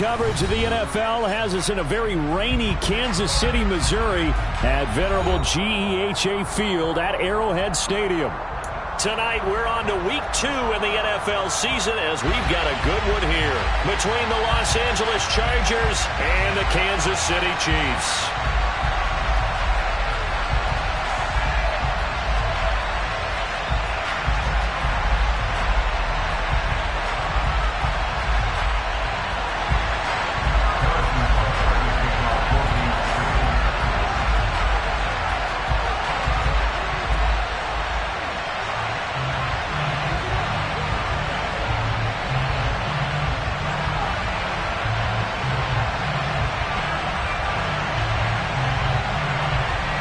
coverage of the NFL has us in a very rainy Kansas City, Missouri at venerable GEHA Field at Arrowhead Stadium. Tonight, we're on to week 2 in the NFL season as we've got a good one here between the Los Angeles Chargers and the Kansas City Chiefs.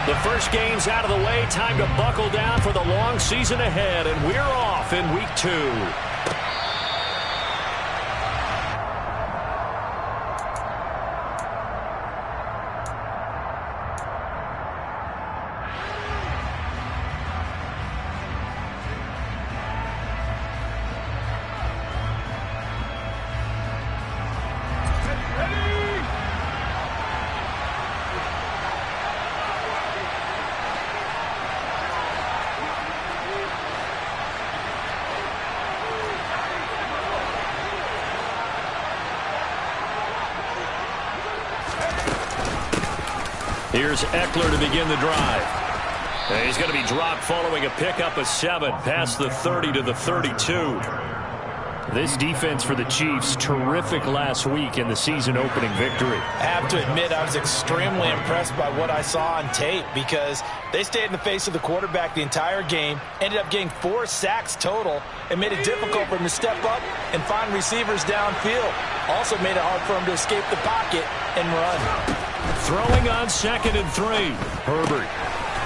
The first game's out of the way. Time to buckle down for the long season ahead, and we're off in week 2. Here's Eckler to begin the drive. He's going to be dropped following a pickup of 7 past the 30 to the 32. This defense for the Chiefs, terrific last week in the season-opening victory. I have to admit, I was extremely impressed by what I saw on tape because they stayed in the face of the quarterback the entire game, ended up getting 4 sacks total, and made it difficult for him to step up and find receivers downfield. Also made it hard for him to escape the pocket and run. Throwing on 2nd and 3. Herbert.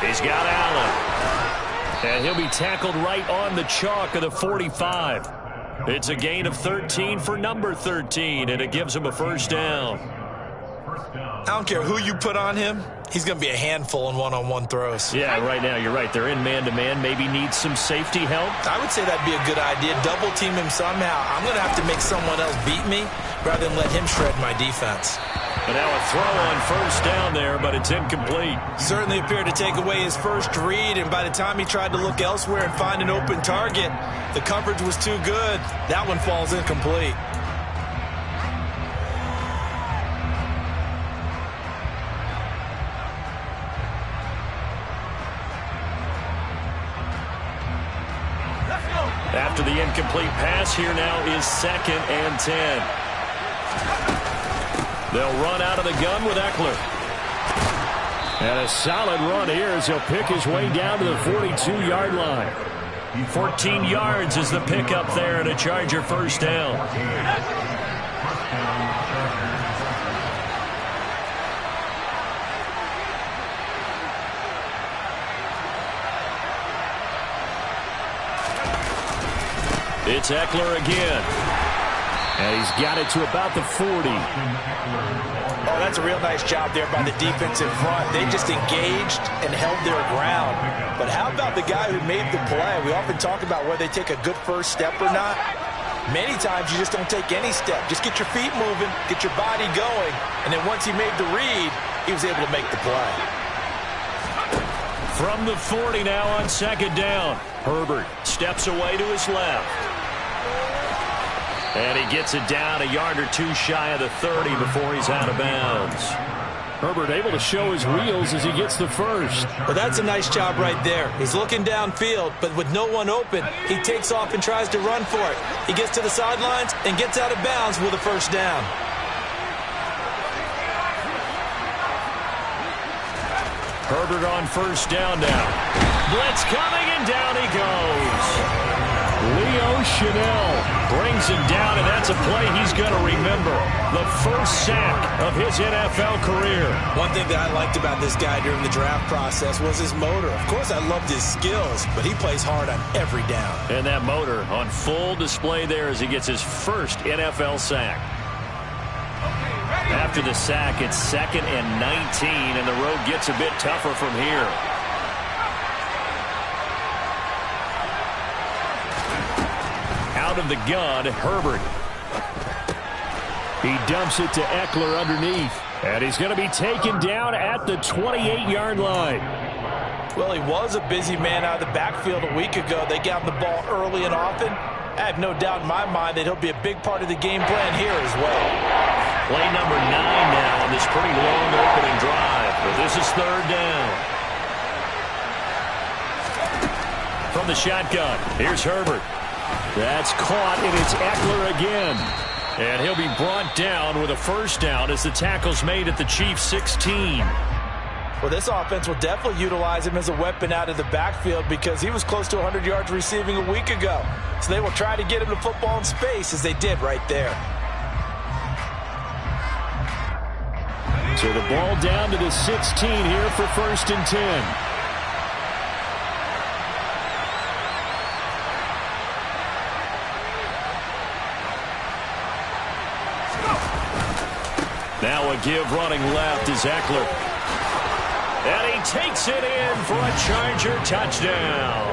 He's got Allen. And he'll be tackled right on the chalk of the 45. It's a gain of 13 for number 13, and it gives him a first down. I don't care who you put on him. He's going to be a handful in one-on-one throws. Yeah, right now, you're right. They're in man-to-man. Maybe needs some safety help. I would say that'd be a good idea. Double team him somehow. I'm going to have to make someone else beat me rather than let him shred my defense. And now a throw on first down there, but it's incomplete. Certainly appeared to take away his first read, and by the time he tried to look elsewhere and find an open target, the coverage was too good. That one falls incomplete. After the incomplete pass, here now is 2nd and 10. They'll run out of the gun with Eckler. And a solid run here as he'll pick his way down to the 42-yard line. 14 yards is the pickup there and a Charger first down. It's Eckler again. And he's got it to about the 40. Oh, that's a real nice job there by the defense in front. They just engaged and held their ground. But how about the guy who made the play? We often talk about whether they take a good first step or not. Many times you just don't take any step. Just get your feet moving, get your body going, and then once he made the read, he was able to make the play. From the 40 now on 2nd down. Herbert steps away to his left. And he gets it down a yard or 2 shy of the 30 before he's out of bounds. Herbert able to show his wheels as he gets the first. Well, that's a nice job right there. He's looking downfield, but with no one open, he takes off and tries to run for it. He gets to the sidelines and gets out of bounds with a first down. Herbert on first down now. Blitz coming, and down he goes. Leo Chanel brings him down, and that's a play he's going to remember. The first sack of his NFL career. One thing that I liked about this guy during the draft process was his motor. Of course, I loved his skills, but he plays hard on every down. And that motor on full display there as he gets his first NFL sack. After the sack, it's 2nd and 19, and the road gets a bit tougher from here. Out of the gun, Herbert. He dumps it to Eckler underneath. And he's going to be taken down at the 28-yard line. Well, he was a busy man out of the backfield a week ago. They got him the ball early and often. I have no doubt in my mind that he'll be a big part of the game plan here as well. Play number 9 now on this pretty long opening drive. But this is third down. From the shotgun, here's Herbert. That's caught, and it's Eckler again. And he'll be brought down with a first down as the tackle's made at the Chiefs' 16. Well, this offense will definitely utilize him as a weapon out of the backfield because he was close to 100 yards receiving a week ago. So they will try to get him the football in space as they did right there. So the ball down to the 16 here for first and 10. Now a give running left is Eckler. And he takes it in for a Charger touchdown.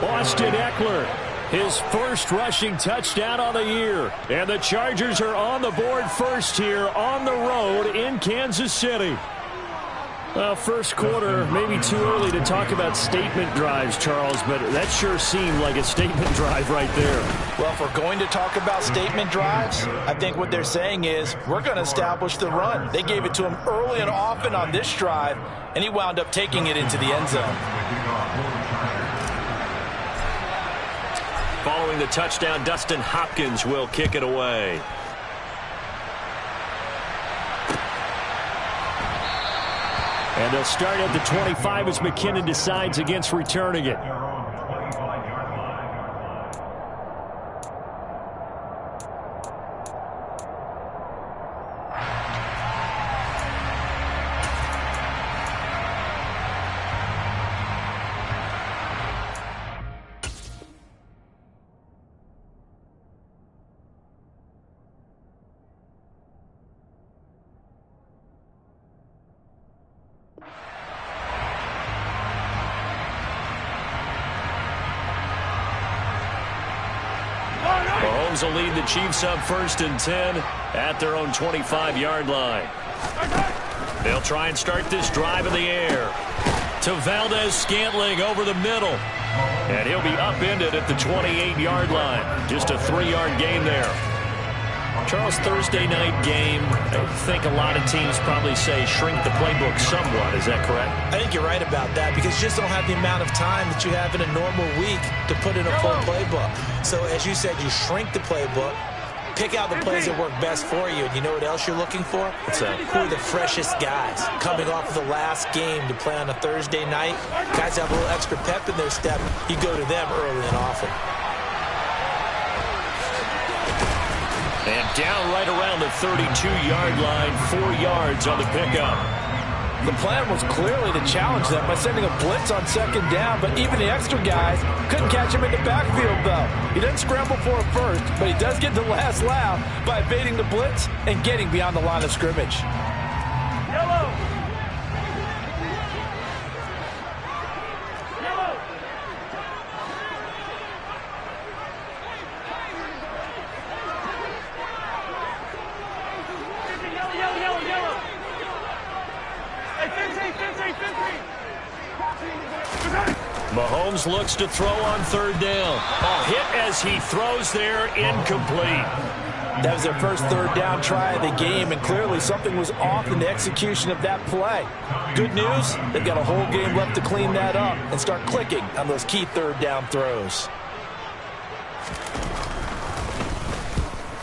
Austin Eckler, his first rushing touchdown on the year. And the Chargers are on the board first here on the road in Kansas City. First quarter, maybe too early to talk about statement drives, Charles, but that sure seemed like a statement drive right there. Well, if we're going to talk about statement drives, I think what they're saying is we're going to establish the run. They gave it to him early and often on this drive, and he wound up taking it into the end zone. Following the touchdown, Dustin Hopkins will kick it away. And they'll start at the 25 as McKinnon decides against returning it. Mahomes will lead the Chiefs up first and 10 at their own 25-yard line. They'll try and start this drive in the air. To Valdez-Scantling over the middle. And he'll be upended at the 28-yard line. Just a 3-yard gain there. Charles, Thursday night game, I think a lot of teams probably say shrink the playbook somewhat. Is that correct? I think you're right about that because you just don't have the amount of time that you have in a normal week to put in a full playbook. So as you said, you shrink the playbook, pick out the plays that work best for you. And you know what else you're looking for? Who are the freshest guys coming off of the last game to play on a Thursday night? Guys have a little extra pep in their step. You go to them early and often. And down right around the 32-yard line, 4 yards on the pickup. The plan was clearly to challenge them by sending a blitz on second down, but even the extra guys couldn't catch him in the backfield, though. He didn't scramble for it first, but he does get the last laugh by evading the blitz and getting beyond the line of scrimmage. Yellow! Mahomes looks to throw on third down. A hit as he throws there, incomplete. That was their first third down try of the game, and clearly something was off in the execution of that play. Good news, they've got a whole game left to clean that up and start clicking on those key third down throws.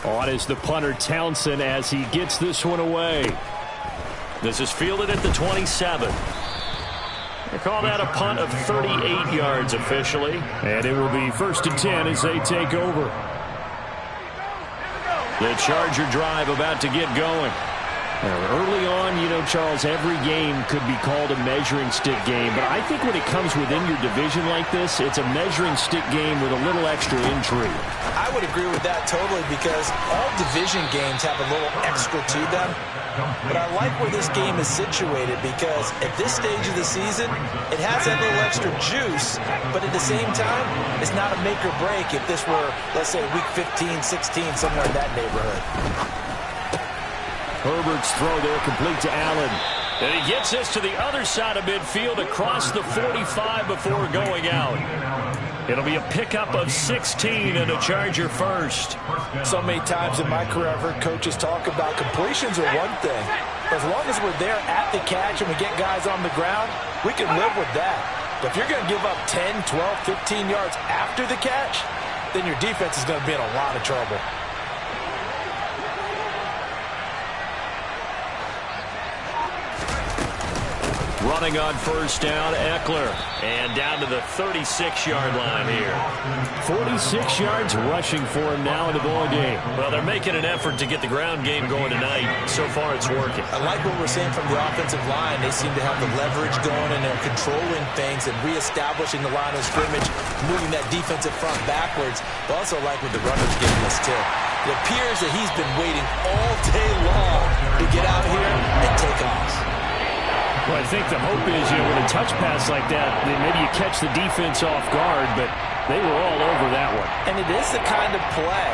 On is the punter Townsend as he gets this one away. This is fielded at the 27. They call that a punt of 38 yards officially. And it will be first and 10 as they take over. The Charger drive about to get going. Early on, you know, Charles, every game could be called a measuring stick game. But I think when it comes within your division like this, it's a measuring stick game with a little extra intrigue. I would agree with that totally because all division games have a little extra to them. But I like where this game is situated because at this stage of the season, it has that little extra juice. But at the same time, it's not a make or break if this were, let's say, week 15, 16, somewhere in that neighborhood. Herbert's throw there complete to Allen. And he gets this to the other side of midfield across the 45 before going out. It'll be a pickup of 16 and a Charger first. So many times in my career I've heard coaches talk about completions are one thing. But as long as we're there at the catch and we get guys on the ground, we can live with that. But if you're going to give up 10, 12, 15 yards after the catch, then your defense is going to be in a lot of trouble. Running on first down, Eckler. And down to the 36-yard line here. 46 yards rushing for him now in the ball game. Well, they're making an effort to get the ground game going tonight. So far, it's working. I like what we're seeing from the offensive line. They seem to have the leverage going, and they're controlling things and reestablishing the line of scrimmage, moving that defensive front backwards. I also like what the runner's giving us, too. It appears that he's been waiting all day long to get out here and take off. Well, I think the hope is, with a touch pass like that, then maybe you catch the defense off guard, but they were all over that one. And it is the kind of play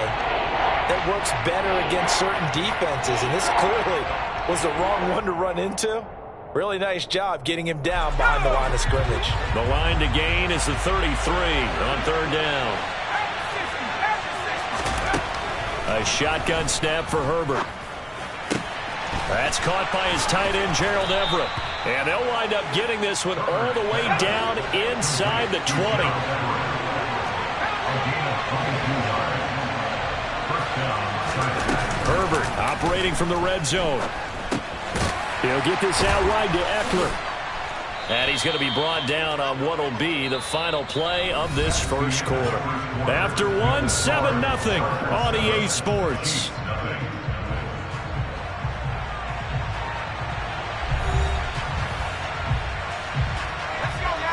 that works better against certain defenses, and this clearly was the wrong one to run into. Really nice job getting him down behind the line of scrimmage. The line to gain is the 33 on third down. A shotgun snap for Herbert. That's caught by his tight end, Gerald Everett. And they'll wind up getting this one all the way down inside the 20. Herbert operating from the red zone. He'll get this out wide to Eckler. And he's going to be brought down on what will be the final play of this first quarter. After one, 7-0 on EA Sports.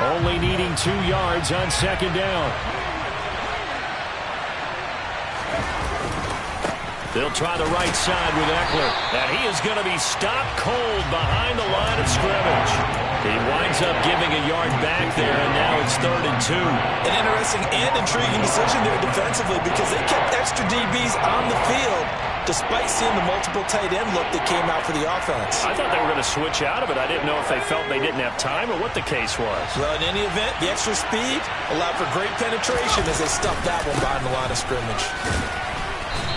Only needing 2 yards on second down. They'll try the right side with Eckler. And he is going to be stopped cold behind the line of scrimmage. He winds up giving a yard back there, and now it's 3rd and 2. An interesting and intriguing decision there defensively because they kept extra DBs on the field despite seeing the multiple tight end look that came out for the offense. I thought they were going to switch out of it. I didn't know if they felt they didn't have time or what the case was. Well, in any event, the extra speed allowed for great penetration as they stuffed that one behind the line of scrimmage.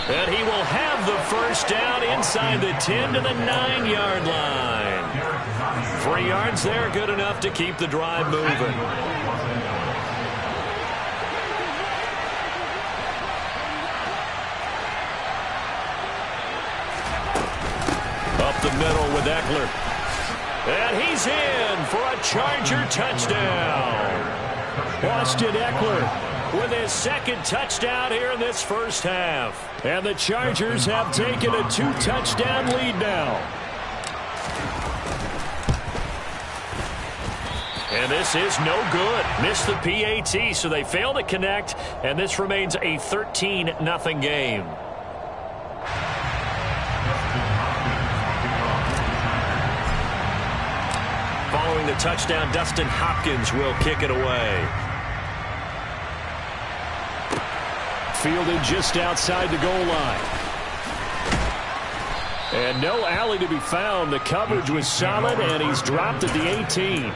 And he will have the first down inside the 10 to the 9-yard line. 3 yards there, good enough to keep the drive moving. Up the middle with Eckler. And he's in for a Charger touchdown. Austin Eckler with his second touchdown here in this first half. And the Chargers have taken a 2-touchdown lead now. And this is no good. Missed the PAT, so they fail to connect, and this remains a 13-0 game. Following the touchdown, Dustin Hopkins will kick it away. Fielded just outside the goal line. And no alley to be found. The coverage was solid, and he's dropped at the 18.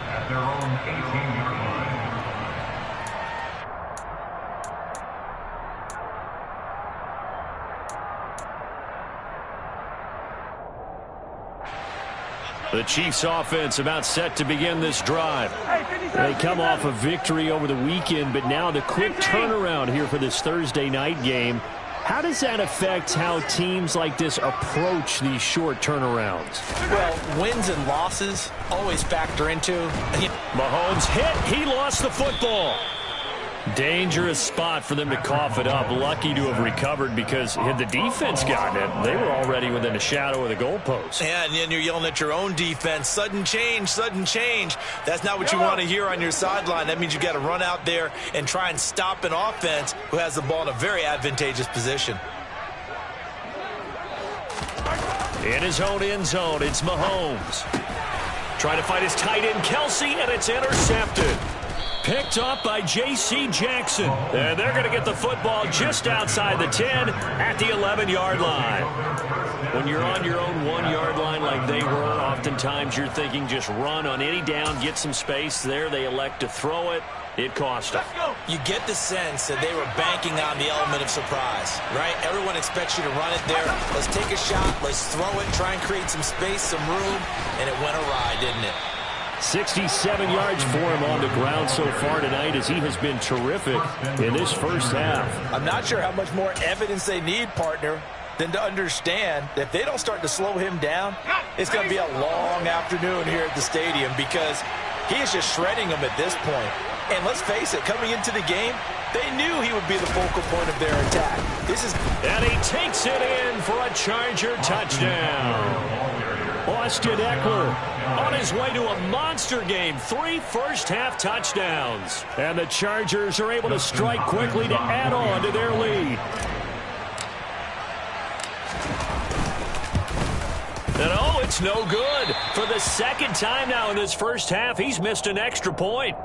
The Chiefs offense about set to begin this drive. They come off a victory over the weekend, but now the quick turnaround here for this Thursday night game. How does that affect how teams like this approach these short turnarounds? Well, wins and losses always factor into. Mahomes hit. He lost the football. Dangerous spot for them to cough it up. Lucky to have recovered because had the defense gotten it, they were already within a shadow of the goalpost. Yeah, and then you're yelling at your own defense. Sudden change, sudden change. That's not what you want to hear on your sideline. That means you got to run out there and try and stop an offense who has the ball in a very advantageous position. In his own end zone, it's Mahomes. Trying to find his tight end, Kelsey, and it's intercepted. Picked up by J.C. Jackson. And they're going to get the football just outside the 10 at the 11-yard line. When you're on your own 1-yard line like they were, oftentimes you're thinking just run on any down, get some space. There they elect to throw it. It cost them. You get the sense that they were banking on the element of surprise, right? Everyone expects you to run it there. Let's take a shot. Let's throw it, try and create some space, some room, and it went awry, didn't it? 67 yards for him on the ground so far tonight as he has been terrific in this first half. I'm not sure how much more evidence they need, partner, than to understand that if they don't start to slow him down, it's going to be a long afternoon here at the stadium because he is just shredding them at this point. And let's face it, coming into the game, they knew he would be the focal point of their attack. And he takes it in for a Charger touchdown. Austin Ekeler on his way to a monster game. 3 first-half touchdowns. And the Chargers are able to strike quickly to add on to their lead. And oh, it's no good. For the second time now in this first half, he's missed an extra point.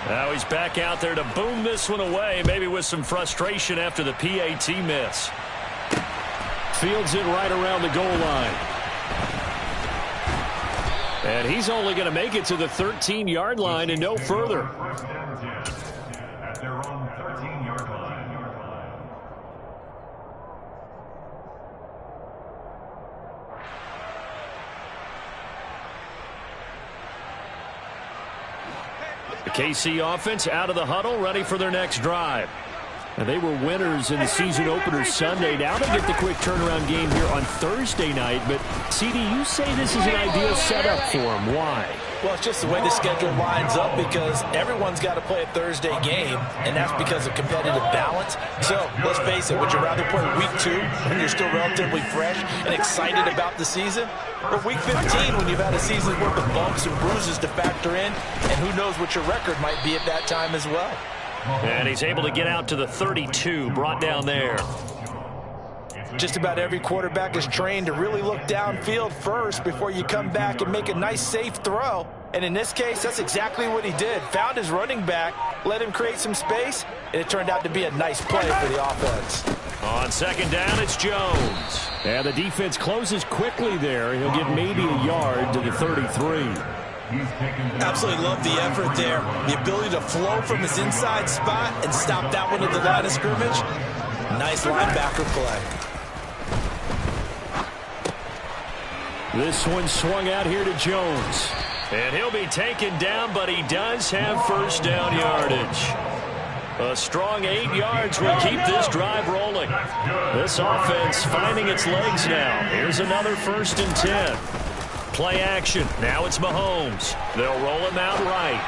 Now he's back out there to boom this one away, maybe with some frustration after the PAT miss. Fields it right around the goal line. And he's only going to make it to the 13-yard line and no further. At their own 13-yard line. The KC offense out of the huddle, ready for their next drive. And they were winners in the season opener Sunday. Now they get the quick turnaround game here on Thursday night. But, CD, you say this is an ideal setup for them. Why? Well, it's just the way the schedule lines up because everyone's got to play a Thursday game, and that's because of competitive balance. So, let's face it, would you rather play week 2 when you're still relatively fresh and excited about the season? Or week 15 when you've had a season's worth of bumps and bruises to factor in, and who knows what your record might be at that time as well. And he's able to get out to the 32, brought down there. Just about every quarterback is trained to really look downfield first before you come back and make a nice, safe throw. And in this case, that's exactly what he did. Found his running back, let him create some space, and it turned out to be a nice play for the offense. On second down, it's Jones. And the defense closes quickly there. He'll get maybe a yard to the 33. Absolutely love the effort there. The ability to flow from his inside spot and stop that one at the line of scrimmage. Nice linebacker play. This one swung out here to Jones. And he'll be taken down, but he does have first down yardage. A strong 8 yards will keep this drive rolling. This offense finding its legs now. Here's another 1st and 10. Play action. Now it's Mahomes. They'll roll him out right.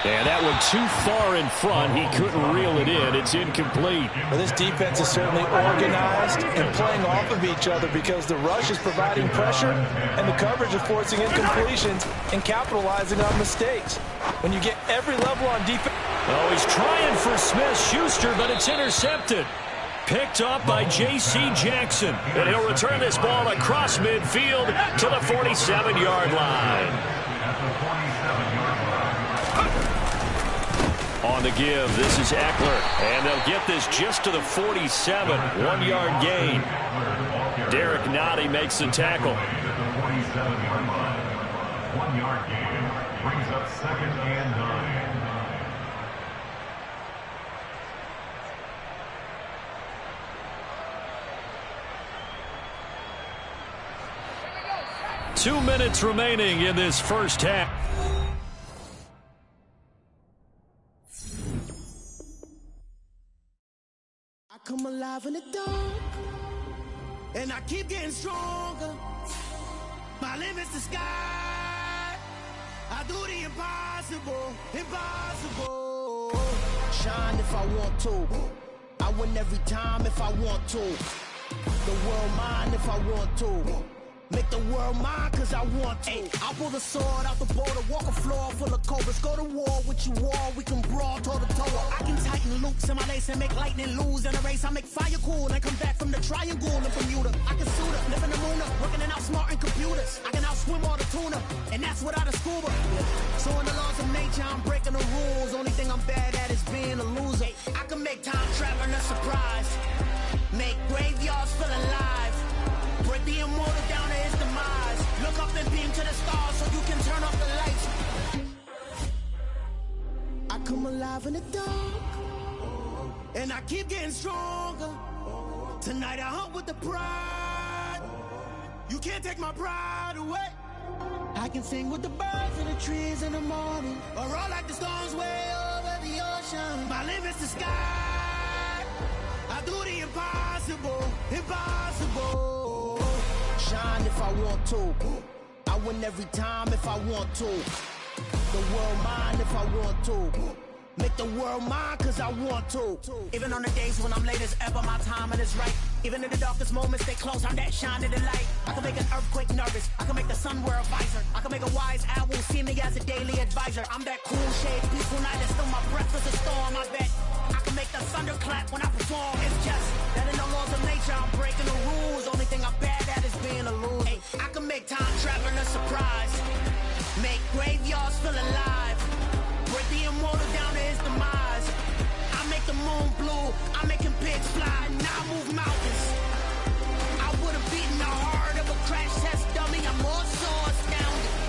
And that one too far in front. He couldn't reel it in. It's incomplete. Well, this defense is certainly organized and playing off of each other because the rush is providing pressure and the coverage is forcing incompletions and capitalizing on mistakes. When you get every level on defense. Oh, he's trying for Smith-Schuster, but it's intercepted. Picked up by J.C. Jackson. And he'll return this ball across midfield to the 47-yard line. On the give, this is Ekeler. And they'll get this just to the 47. 1-yard gain. Derek Nottie makes the tackle. 1-yard gain brings up 2nd and 9. Two minutes remaining in this first half. I come alive in the dark, and I keep getting stronger. My limit's the sky. I do the impossible, impossible. Shine if I want to. I win every time if I want to. The world mine if I want to. Make the world mine, cause I want to. I'll pull the sword out the border, walk a floor full of cobras. Go to war with you all, we can brawl toe to toe. I can tighten loops in my lace and make lightning lose in a race. I make fire cool and come back from the triangle in Bermuda. I can suit up, live in the moon up, working and outsmarting computers. I can outswim all the tuna, and that's without a scuba. So in the laws of nature, I'm breaking the rules. Only thing I'm bad at is being a loser. I can make time traveling a surprise, make graveyards feel alive, break the immortal down to his demise. Look up and beam to the stars so you can turn off the lights. I come alive in the dark, and I keep getting stronger. Tonight I hunt with the pride. You can't take my pride away. I can sing with the birds and the trees in the morning, or roll like the storms way over the ocean. My limit's the sky. I do the impossible, impossible. Shine if I want to. I win every time if I want to. The world mine if I want to. Make the world mine cause I want to. Even on the days when I'm late as ever, my timing is right. Even in the darkest moments, stay close, I'm that shine in the light. I can make an earthquake nervous, I can make the sun wear a visor. I can make a wise owl see me as a daily advisor. I'm that cool shade, peaceful night, and still my breath is a storm. I bet I can make the thunder clap when I perform. It's just that in the laws of nature, I'm breaking the rules. Only thing I'm bad at is being a loser. I can make time traveling a surprise, make graveyards feel alive, break the immortal down to his demise. I make the moon blue, I'm making pigs fly, now I move mountains. I would've beaten the heart of a crash test dummy. I'm more